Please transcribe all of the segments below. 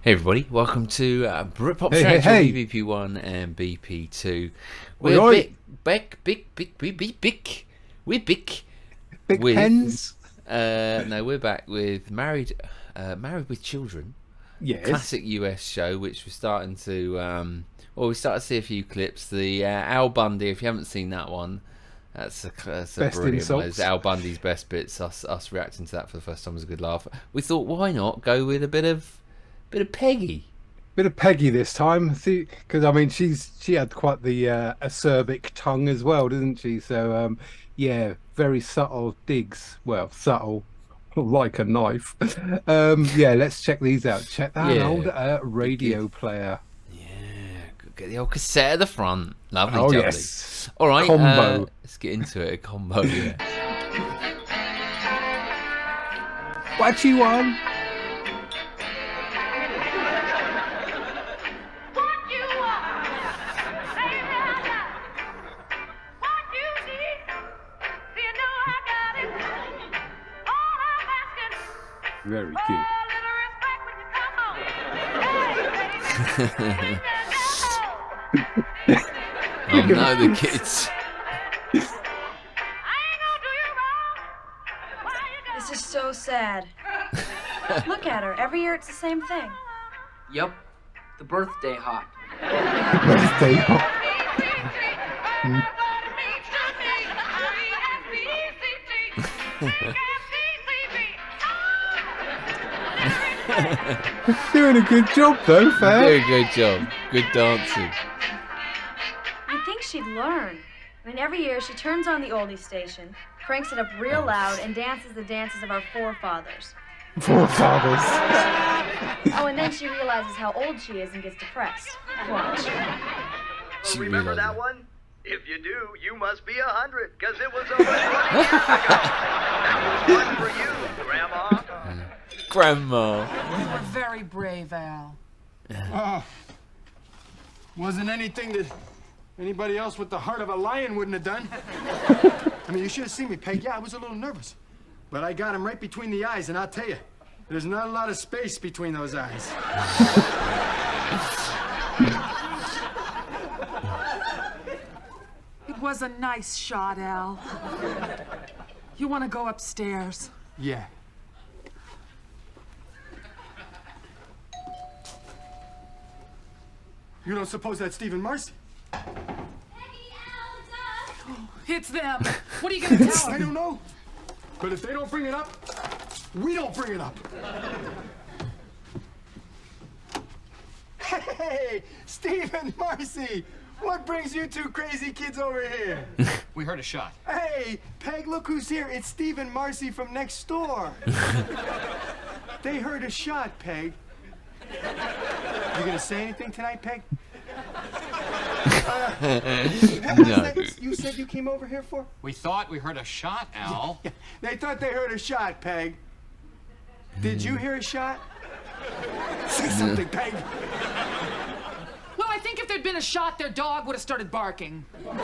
Hey everybody, welcome to Britpop Hey, Sanctuary hey. BP1 and BP2. Oi, We're oi. big Big with pens? no, we're back with Married with Children, Yes. classic US show, which we're starting to we started to see a few clips. The Al Bundy, if you haven't seen that one, that's a Best brilliant one. insults. It's Al Bundy's best bits. Us reacting to that for the first time was a good laugh. We thought, why not go with a bit of Peggy. Bit of Peggy this time, because I mean she had quite the acerbic tongue as well, didn't she? So yeah, very subtle digs. Well, subtle, like a knife. Yeah, let's check these out. Check that Yeah. old radio player. Get the old cassette at the front. Lovely, Oh jubbly. yes. All right, Combo. let's get into it. A combo, yeah. What you want? Very cute. Oh no, the kids. This is so sad. Look at her. Every year it's the same thing. Yup, the birthday hop. Birthday hop. Doing a good job though, fair. Very good job. Good dancing. You'd think she'd learn. I mean, every year she turns on the oldie station, cranks it up real loud, and dances the dances of our forefathers. Forefathers. Oh, and then she realizes how old she is and gets depressed. Watch. She Remember realised that it. one? If you do, you must be 100, because it was over 20 years ago. That was one for you, Grandma. Grandma. You were very brave, Al. Wasn't anything that anybody else with the heart of a lion wouldn't have done. I mean, you should have seen me, Peg. Yeah, I was a little nervous. But I got him right between the eyes, and I'll tell you, there's not a lot of space between those eyes. It was a nice shot, Al. You want to go upstairs? Yeah. You don't suppose that's Steve and Marcy? It's them. What are you going to tell I them? don't know. But if they don't bring it up, we don't bring it up. Hey, Steve and Marcy! What brings you two crazy kids over here? We heard a shot. Hey, Peg, look who's here. It's Steve and Marcy from next door. They heard a shot, Peg. You gonna say anything tonight, Peg? What was that you said you came over here for? We thought we heard a shot, Al. Yeah, they thought they heard a shot, Peg. Did you hear a shot? Say something, Peg. Well, I think if there'd been a shot, their dog would have started barking. I'm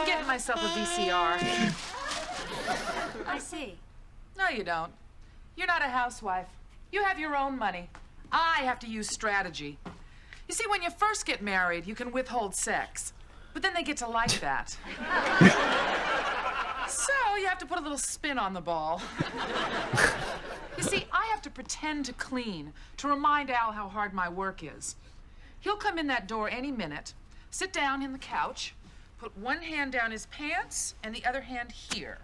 getting myself a VCR. I see. No, you don't. You're not a housewife. You have your own money. I have to use strategy. You see, when you first get married, you can withhold sex. But then they get to like that. So you have to put a little spin on the ball. You see, I have to pretend to clean to remind Al how hard my work is. He'll come in that door any minute, sit down in the couch, put one hand down his pants and the other hand here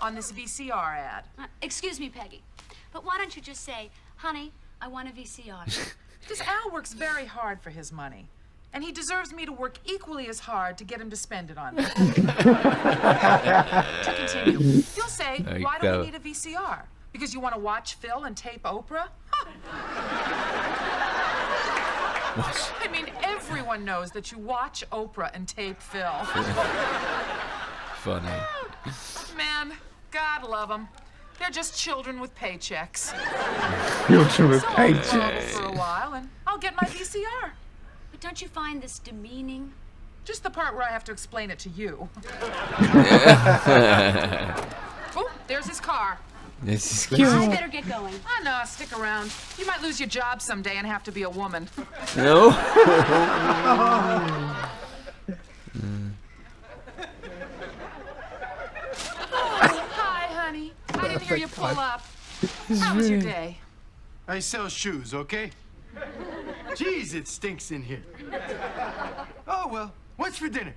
on this VCR ad. Excuse me, Peggy, but why don't you just say, honey, I want a VCR. Because Al works very hard for his money, and he deserves me to work equally as hard to get him to spend it on me. To continue, you'll say, There you why go. do we need a VCR? Because you want to watch Phil and tape Oprah? Huh. I mean, everyone knows that you watch Oprah and tape Phil. Funny. Man, God love them. They're just children with paychecks. Children with So I'll be paychecks. mobile for a while, and I'll get my VCR. But don't you find this demeaning? Just the part where I have to explain it to you. Oh, there's his car. This is cute. I better get going. Oh, no, stick around. You might lose your job someday and have to be a woman. No. Hi, honey. I didn't hear you pull up. How was your day? I sell shoes, okay? Jeez, it stinks in here. Oh, well, what's for dinner?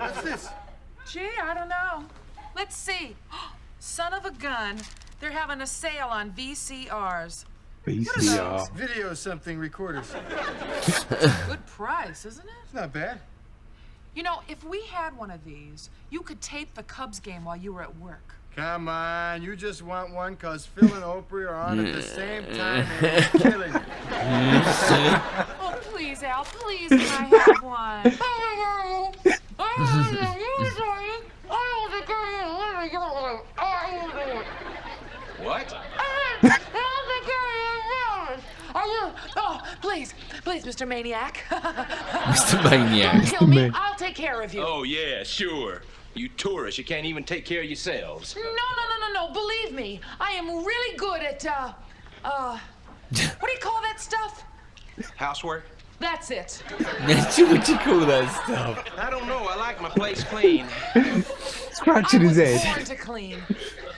What's this? Gee, I don't know. Let's see. Son of a gun. They're having a sale on VCRs. VCR. Video something recorders. Good price, isn't it? It's not bad. You know, if we had one of these, you could tape the Cubs game while you were at work. Come on, you just want one because Phil and Oprah are on at the same time and it's killing you. Oh, please, Al, please, can I have one? What? Oh, please, Mr. Maniac. Mr. Maniac. Kill me, I'll take care of you. Oh, yeah, sure. You tourists, you can't even take care of yourselves. No, believe me, I am really good at, what do you call that stuff? Housework? That's it. What you call that stuff? I don't know. I like my place clean. Scratching his I head. was born to clean.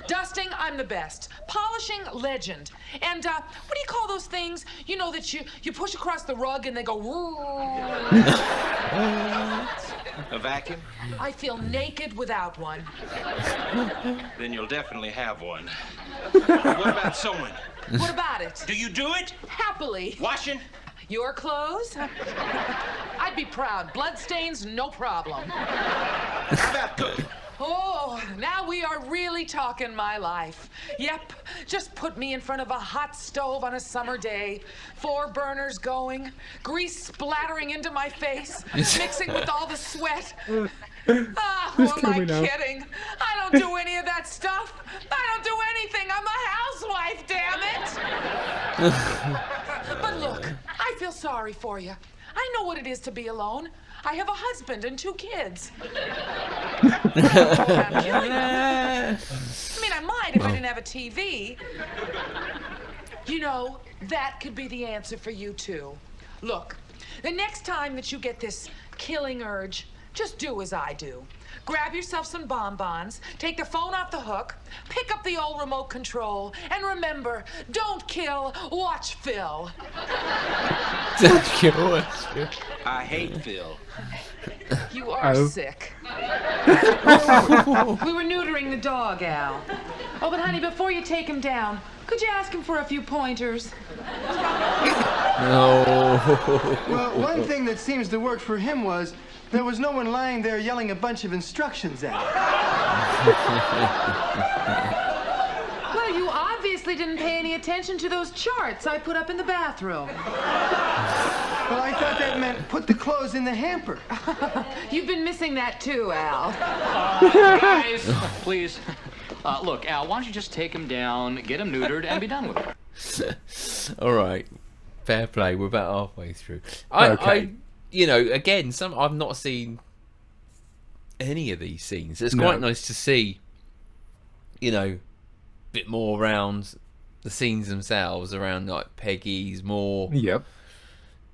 Dusting, I'm the best. Polishing, legend. And, what do you call those things? You know that you push across the rug and they go... A vacuum? I feel naked without one. Then you'll definitely have one. What about sewing? What about it? Do you do it? Happily. Washing? Your clothes? I'd be proud. Bloodstains, no problem. How about cooking? Oh, now we are really talking my life. Yep, just put me in front of a hot stove on a summer day. 4 burners going, grease splattering into my face, mixing with all the sweat. Ah, who am I kidding? I don't do any of that stuff. I don't do anything. I'm a housewife, damn it. But look, I feel sorry for you. I know what it is to be alone. I have a husband and 2 kids. I mean, I might if I didn't have a TV. You know, that could be the answer for you, too. Look, the next time that you get this killing urge, just do as I do. Grab yourself some bonbons, take the phone off the hook, pick up the old remote control, and remember, don't kill, watch Phil. Don't kill, watch Phil. I hate Phil. You are sick. We were neutering the dog, Al. Oh, but honey, before you take him down, could you ask him for a few pointers? No. Well, one thing that seems to work for him was there was no one lying there yelling a bunch of instructions at him. Well, you obviously didn't pay any attention to those charts I put up in the bathroom. Well, I thought that meant put the clothes in the hamper. You've been missing that too, Al. Guys, please. Look, Al, why don't you just take him down, get him neutered, and be done with it? All right. Fair play. We're about halfway through. Okay. You know, again, I've not seen any of these scenes. It's quite nice to see, you know, a bit more around the scenes themselves, around like Peggy's more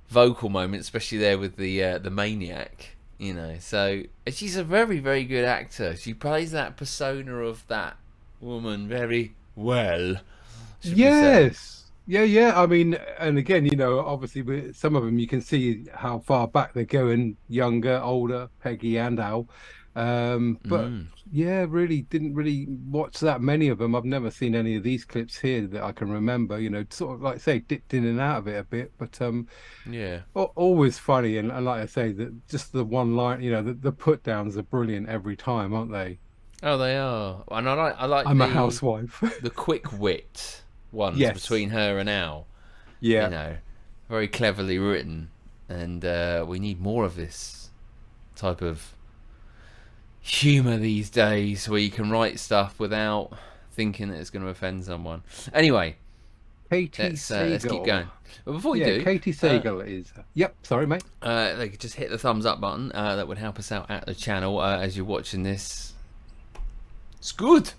vocal moments, especially there with the maniac. You know, so she's a very, very good actor. She plays that persona of that woman very well. Yes. Yeah. I mean, and again, you know, obviously with some of them you can see how far back they're going, younger, older, Peggy and Al. But yeah, really didn't really watch that many of them. I've never seen any of these clips here that I can remember, you know, sort of like I say, dipped in and out of it a bit, but yeah, always funny. And like I say, that just the one line, you know, the put downs are brilliant every time, aren't they? Oh, they are. And I like I'm a housewife. The quick wit ones between her and Al. Yeah. You know, very cleverly written. And we need more of this type of humour these days, where you can write stuff without thinking that it's going to offend someone. Anyway, Katie Sagal. Let's keep going. But before you do, Katie Sagal is. Yep. Sorry, mate. They could just hit the thumbs up button. That would help us out at the channel as you're watching this. It's good.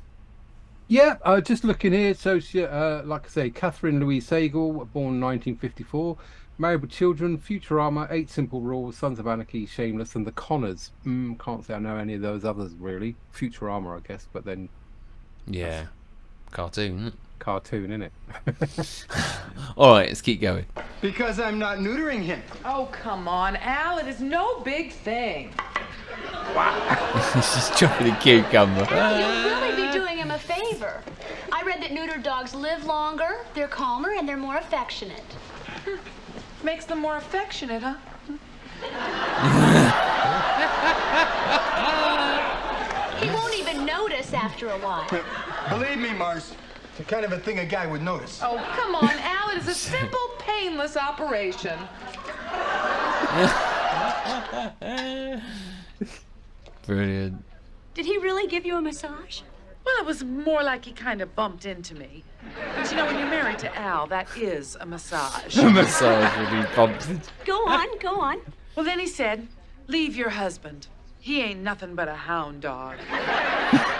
Yeah, just looking here. So, she, like I say, Catherine Louise Sagal, born 1954, married with children, Futurama, 8 Simple Rules, Sons of Anarchy, Shameless, and The Connors. Can't say I know any of those others really. Futurama, I guess, but then. Yeah, cartoon. Isn't it? Cartoon, innit? All right, let's keep going. Because I'm not neutering him. Oh, come on, Al. It is no big thing. He's just chopping a cucumber. You'll really be doing him a favor. I read that neutered dogs live longer, they're calmer, and they're more affectionate. Makes them more affectionate, huh? He won't even notice after a while. Believe me, Mars, it's the kind of a thing a guy would notice. Oh, come on, Al. It is a simple, painless operation. Brilliant. Did he really give you a massage? Well, it was more like he kind of bumped into me. But you know, when you're married to Al, that is a massage. A massage would be bumped. Go on. Well, then he said, leave your husband. He ain't nothing but a hound dog.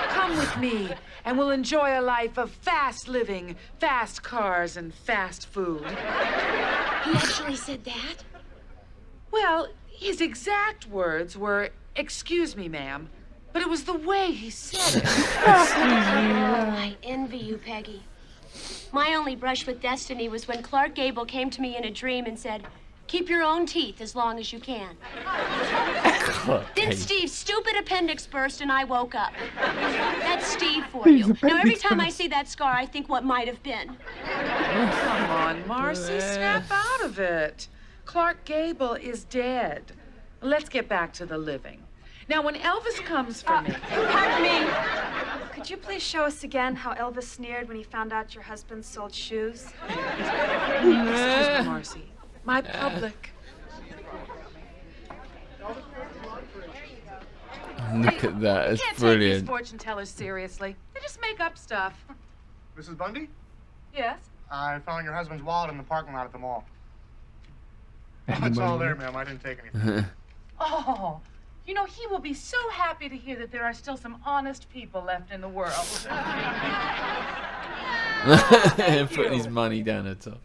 Come with me, and we'll enjoy a life of fast living, fast cars, and fast food. He actually said that? Well, his exact words were, excuse me, ma'am, but it was the way he said it. I envy you, Peggy. My only brush with destiny was when Clark Gable came to me in a dream and said, keep your own teeth as long as you can. Then Steve's stupid appendix burst and I woke up. That's Steve for you. Now, every time I see that scar, I think what might have been. Come on, Marcy, snap out of it. Clark Gable is dead. Let's get back to the living. Now, when Elvis comes for me... Pardon me. Could you please show us again how Elvis sneered when he found out your husband sold shoes? Excuse me, Marcy. My public. Look at that, it's Can't brilliant. take these fortune tellers seriously. They just make up stuff. Mrs. Bundy? Yes? I found your husband's wallet in the parking lot at the mall. It's all there, ma'am. I didn't take anything. Oh, you know, he will be so happy to hear that there are still some honest people left in the world. Putting his money down the top.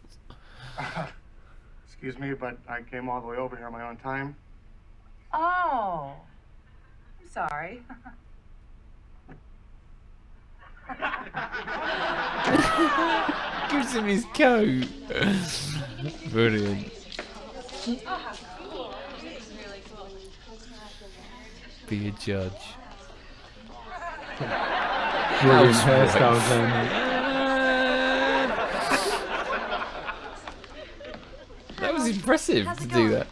Excuse me, but I came all the way over here on my own time. Oh, I'm sorry. Gives him his coat. Brilliant. Be a judge. Brilliant hairstyles there. That was impressive to do that.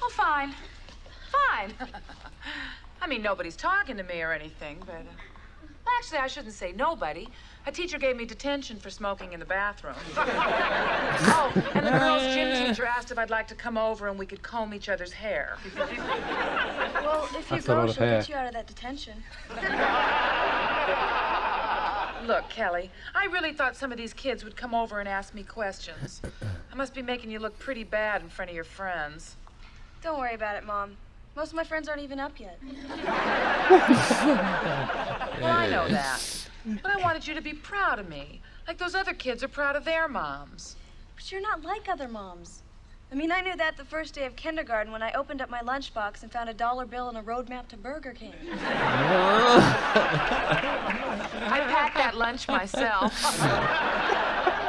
Oh, fine. Fine. I mean, nobody's talking to me or anything, but... actually, I shouldn't say nobody. A teacher gave me detention for smoking in the bathroom. Oh, and the girls' gym teacher asked if I'd like to come over and we could comb each other's hair. Well, if you That's a go, lot of she'll hair. get you out of that detention. Look, Kelly, I really thought some of these kids would come over and ask me questions. I must be making you look pretty bad in front of your friends. Don't worry about it, Mom. Most of my friends aren't even up yet. Well, I know that. But I wanted you to be proud of me, like those other kids are proud of their moms. But you're not like other moms. I mean, I knew that the first day of kindergarten when I opened up my lunchbox and found a $1 bill and a road map to Burger King. I packed that lunch myself.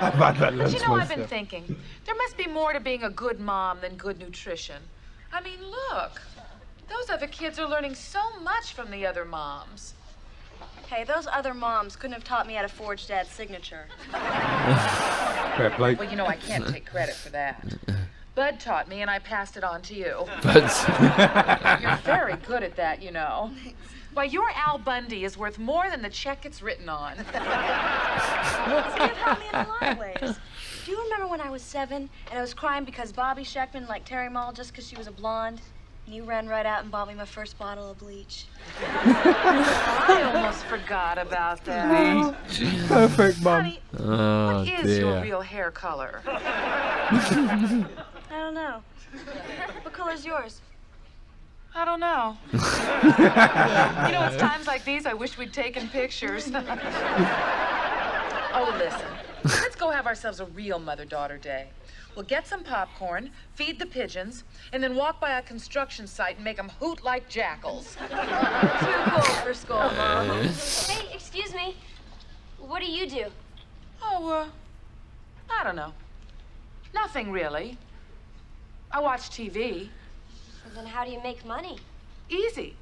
But you know, I've been thinking, there must be more to being a good mom than good nutrition. I mean, look, those other kids are learning so much from the other moms. Hey, those other moms couldn't have taught me how to forge Dad's signature. Fair play. Well, you know, I can't take credit for that. Bud taught me, and I passed it on to you. You're very good at that, you know. Why, your Al Bundy is worth more than the check it's written on. See, it helped me in a lot of ways. Do you remember when I was 7 and I was crying because Bobby Scheckman liked Terry Mall just because she was a blonde? You ran right out and bought me my first bottle of bleach. I almost forgot about that. Perfect, Mum. Honey, Oh, what is dear. your real hair color? I don't know. What color's yours? I don't know. You know, it's times like these I wish we'd taken pictures. Oh, listen. Let's go have ourselves a real mother-daughter day. We'll get some popcorn, feed the pigeons, and then walk by a construction site and make them hoot like jackals. Too cold for school, Mom. Hey, excuse me. What do you do? Oh, I don't know. Nothing really. I watch TV. Well, then how do you make money? Easy.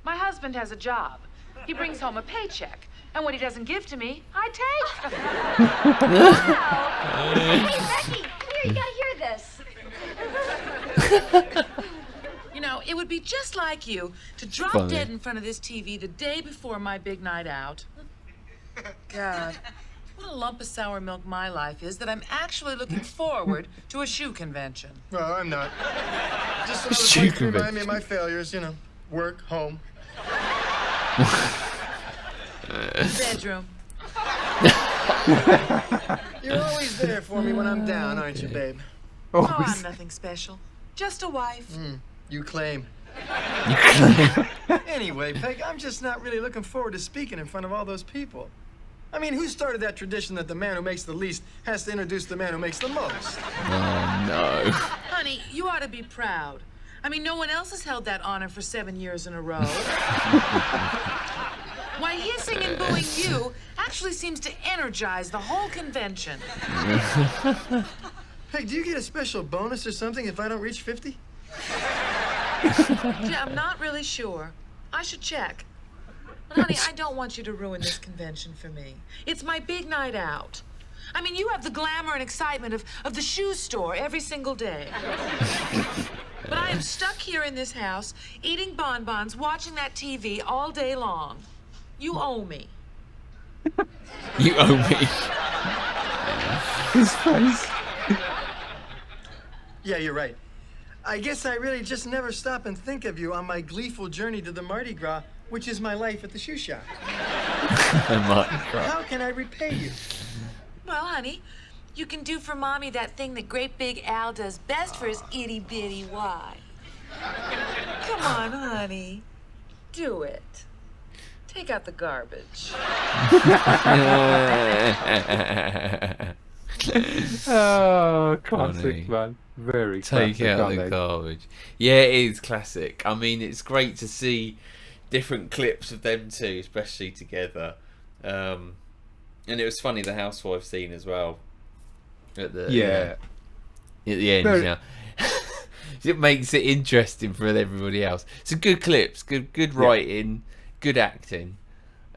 My husband has a job. He brings home a paycheck. And what he doesn't give to me, I take. Wow. Hey, Becky, come here, you gotta hear this. You know, it would be just like you to drop Funny. dead in front of this TV the day before my big night out. God, what a lump of sour milk my life is that I'm actually looking forward to a shoe convention. Well, I'm not. Just a Shoe little place to remind me of convention. my failures, you know. Work, home. Bedroom. You're always there for me when I'm down, aren't you, babe? Oh, I'm nothing special. Just a wife. You claim. Anyway, Peg, I'm just not really looking forward to speaking in front of all those people. I mean, who started that tradition that the man who makes the least has to introduce the man who makes the most? Oh, no. Honey, you ought to be proud. I mean, no one else has held that honor for 7 years in a row. Why, hissing and booing you actually seems to energize the whole convention. Peg, do you get a special bonus or something if I don't reach 50? Yeah, I'm not really sure. I should check. But honey, I don't want you to ruin this convention for me. It's my big night out. I mean, you have the glamour and excitement of the shoe store every single day. But I am stuck here in this house, eating bonbons, watching that TV all day long. You owe me. You owe me. His face. Yeah, you're right. I guess I really just never stop and think of you on my gleeful journey to the Mardi Gras, which is my life at the shoe shop. How can I repay you? Well, honey, you can do for Mommy that thing that great big Al does best for his itty-bitty wife. Come on, honey. Do it. Take out the garbage. Oh, classic, Funny. man. Very Take classic. out aren't the they? garbage. Yeah, it is classic. I mean, it's great to see different clips of them two, especially together. And it was funny the housewife scene as well. At the Yeah. at the end, Very- yeah. It makes it interesting for everybody else. It's good clips, good writing, good acting.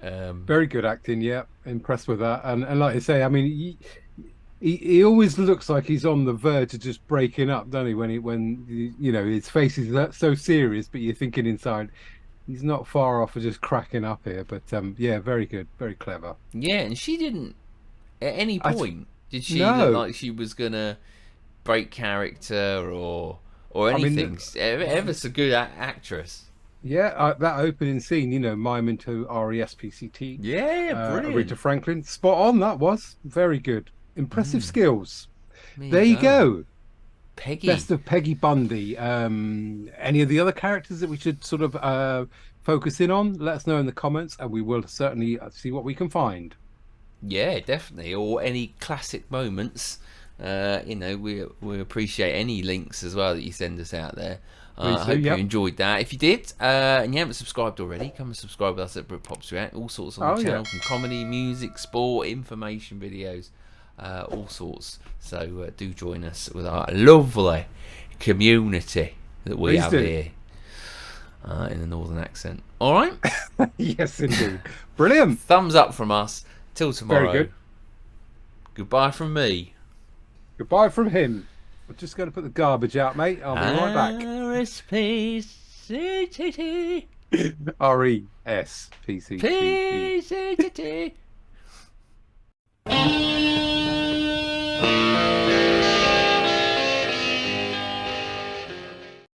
Very good acting, yeah. Impressed with that. And like I say, I mean, he always looks like he's on the verge of just breaking up, doesn't he? When you know his face is so serious, but you're thinking inside he's not far off of just cracking up here. But yeah, very good, very clever. Yeah, and she didn't at any point did she No. look like she was gonna break character or I mean, anything. Ever so good actress. Yeah, that opening scene, you know, miming to RESPCT. Yeah, brilliant. Aretha Franklin, spot on. That was very good. Impressive skills. There There you go. Peggy. Best of Peggy Bundy. Any of the other characters that we should sort of focus in on? Let us know in the comments, and we will certainly see what we can find. Yeah, definitely. Or any classic moments. You know, we appreciate any links as well that you send us out there. I Please do, hope yep. you enjoyed that. If you did, and you haven't subscribed already, come and subscribe with us at BritPops React. All sorts on the channel, from comedy, music, sport, information videos, all sorts. So do join us with our lovely community that we Please have do. here in the northern accent. All right? Yes, indeed. Brilliant. Thumbs up from us. Till tomorrow. Very good. Goodbye from me. Goodbye from him. We're just going to put the garbage out, mate. I'll be right back. RSPCT. RESPCT. PCT.